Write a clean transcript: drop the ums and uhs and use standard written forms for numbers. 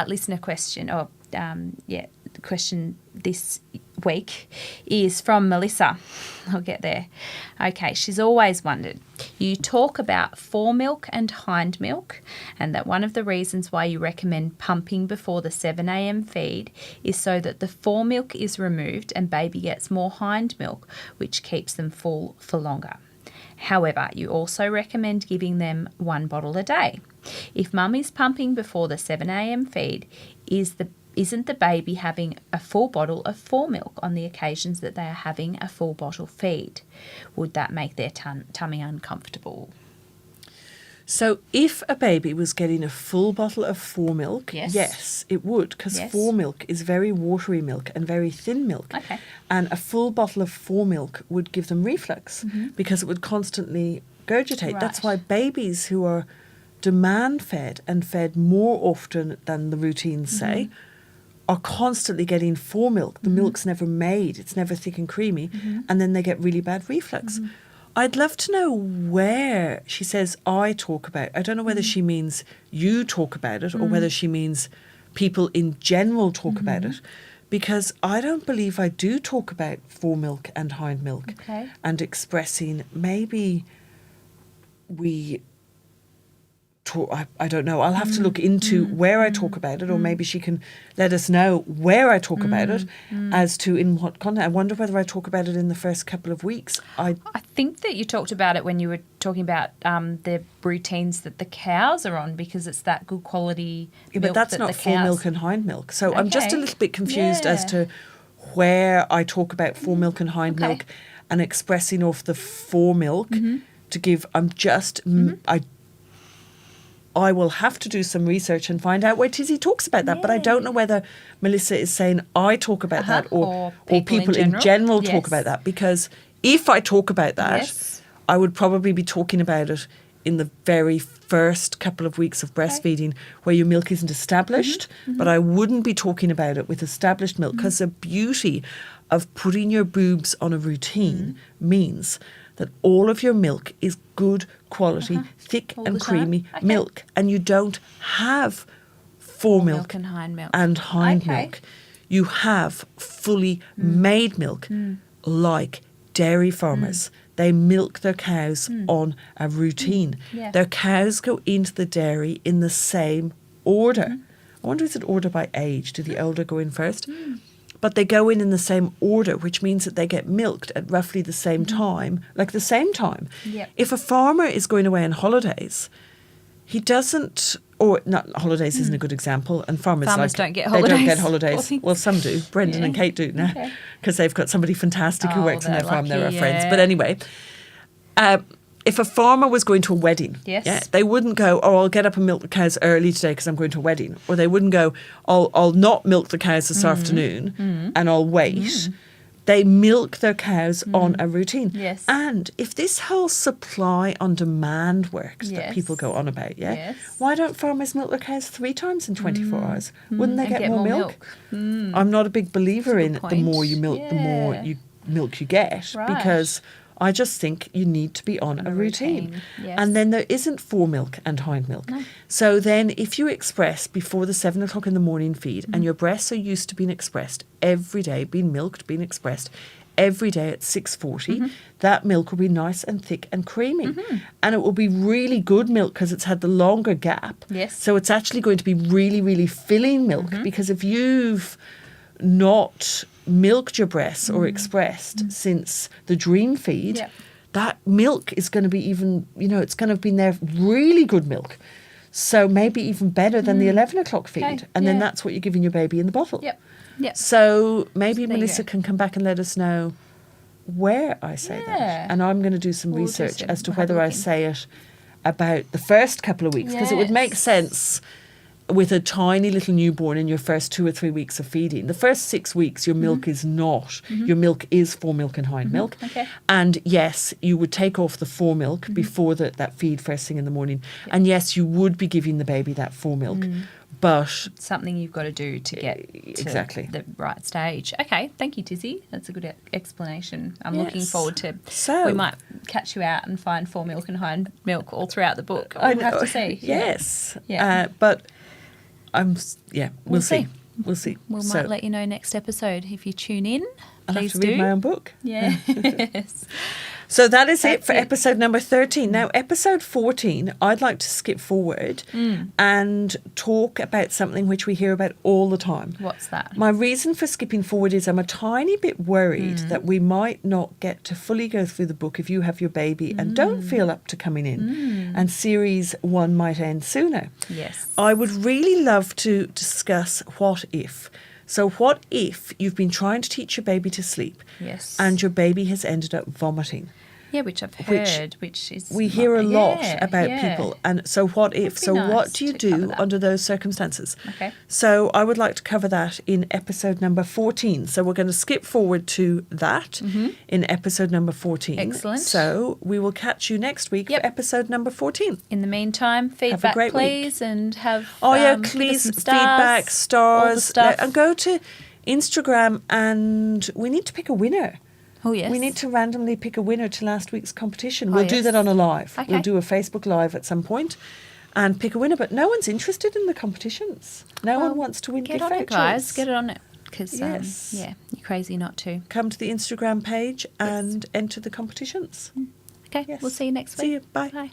listener question, the question this week is from Mellisa. I'll get there. Okay, she's always wondered. You talk about foremilk and hindmilk, and that one of the reasons why you recommend pumping before the 7 a.m. feed is so that the foremilk is removed and baby gets more hindmilk, which keeps them full for longer. However, you also recommend giving them 1 bottle a day. If mum is pumping before the 7 a.m. feed, isn't the baby having a full bottle of foremilk on the occasions that they are having a full bottle feed? Would that make their tummy uncomfortable? So if a baby was getting a full bottle of foremilk, yes, it would, because foremilk is very watery milk and very thin milk. Okay. And a full bottle of foremilk would give them reflux because it would constantly gurgitate. Right. That's why babies who are demand fed and fed more often than the routines say are constantly getting foremilk. The milk's never made, it's never thick and creamy, and then they get really bad reflux. I'd love to know where she says I talk about. I don't know whether she means you talk about it or whether she means people in general talk about it, because I don't believe I do talk about foremilk and hindmilk and expressing. Maybe we talk, I don't know. I'll have to look into where I talk about it, or maybe she can let us know where I talk about it as to in what content. I wonder whether I talk about it in the first couple of weeks. I think that you talked about it when you were talking about the routines that the cows are on, because it's that good quality milk. But that's not foremilk and hindmilk. So I'm just a little bit confused as to where I talk about foremilk and hindmilk and expressing off the foremilk to give. I will have to do some research and find out where Tizzie talks about that. But I don't know whether Mellisa is saying I talk about that or people in general talk about that. Because if I talk about that, I would probably be talking about it in the very first couple of weeks of breastfeeding where your milk isn't established. But I wouldn't be talking about it with established milk, because the beauty of putting your boobs on a routine means that all of your milk is good quality, thick and creamy milk, and you don't have foremilk and hindmilk. Hindmilk. You have fully made milk, like dairy farmers. They milk their cows on a routine. Their cows go into the dairy in the same order. I wonder, is it order by age? Do the older go in first? But they go in the same order, which means that they get milked at roughly the same time, like the same time. If a farmer is going away on holidays, he doesn't, or not, holidays isn't a good example, and farmers don't get holidays. They don't get holidays. Well, some do. Brendan and Kate do now, because they've got somebody fantastic who works on their farm. They're our friends. But anyway, if a farmer was going to a wedding, they wouldn't go, I'll get up and milk the cows early today because I'm going to a wedding. Or they wouldn't go, I'll not milk the cows this afternoon and I'll wait. They milk their cows on a routine. And if this whole supply on demand works that people go on about, why don't farmers milk their cows 3 times in 24 hours? Wouldn't they get more milk? I'm not a big believer in the more you milk, the more milk you get, because I just think you need to be on a routine. And then there isn't foremilk and hindmilk. So then if you express before the 7 o'clock in the morning feed and your breasts are used to being expressed every day, being milked, being expressed every day at 6:40, that milk will be nice and thick and creamy. And it will be really good milk because it's had the longer gap. So it's actually going to be really, really filling milk, because if you've not milked your breasts or expressed since the dream feed, that milk is going to be even, it's going to have been there really good milk. So maybe even better than the 11 o'clock feed. And then that's what you're giving your baby in the bottle. So maybe Mellisa can come back and let us know where I say that. And I'm going to do some research as to whether I say it about the first couple of weeks, because it would make sense with a tiny little newborn in your first 2 or 3 weeks of feeding. The first 6 weeks, your milk is not. Your milk is foremilk and hindmilk. And yes, you would take off the foremilk before that feed first thing in the morning. And yes, you would be giving the baby that foremilk. But something you've got to do to get to the right stage. Okay, thank you, Tizzie. That's a good explanation. I'm looking forward to. So we might catch you out and find foremilk and hindmilk all throughout the book. We'll have to see. But we'll see. We'll see. We might let you know next episode if you tune in. I'll Please have to read my own book. Yes. So that's it for episode number 13. Now, episode 14, I'd like to skip forward and talk about something which we hear about all the time. What's that? My reason for skipping forward is I'm a tiny bit worried that we might not get to fully go through the book if you have your baby and don't feel up to coming in. And series 1 might end sooner. Yes. I would really love to discuss what if. So what if you've been trying to teach your baby to sleep and your baby has ended up vomiting? Yeah, which I've heard, which is... We hear a lot about people. And so what if? So nice what do you do under those circumstances? Okay. So I would like to cover that in episode number 14. So we're going to skip forward to that in episode number 14. Excellent. So we will catch you next week for episode number 14. In the meantime, feedback, please, and have... please, feedback, stars. All the stuff. And go to Instagram and we need to pick a winner. Oh, yes. We need to randomly pick a winner to last week's competition. We'll do that on a live. Okay. We'll do a Facebook Live at some point and pick a winner. But no one's interested in the competitions. No one wants to win gift vouchers. Get on it, guys. Get on it. Because, yes. you're crazy not to. Come to the Instagram page and enter the competitions. Okay, we'll see you next week. See you. Bye. Bye.